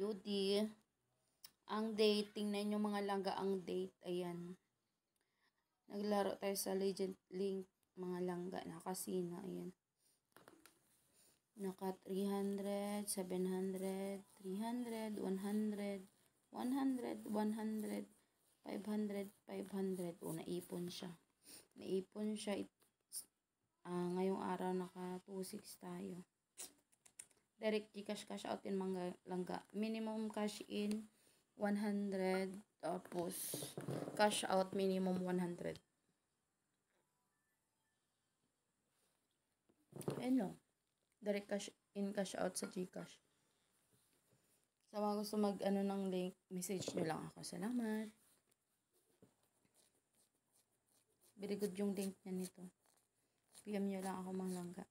Beauty. Ang date, tingnan nyo mga langga ang date. Ayan. Naglaro tayo sa Legend Link. Mga langga na kasina. Ayan. Naka 300, 700, 300, 100, 100, 100, 500, 500. O, naipon siya. Naipon siya. Ngayong araw naka 2.6 tayo. Direct cash out in mga langga. Minimum cash in 100. Tapos cash out minimum 100. Ano? Direct cash in cash out sa GCash. Sa mga gusto mag-ano ng link, message nyo lang ako. Salamat. Very good yung link niya nito. PM nyo lang ako mga langga.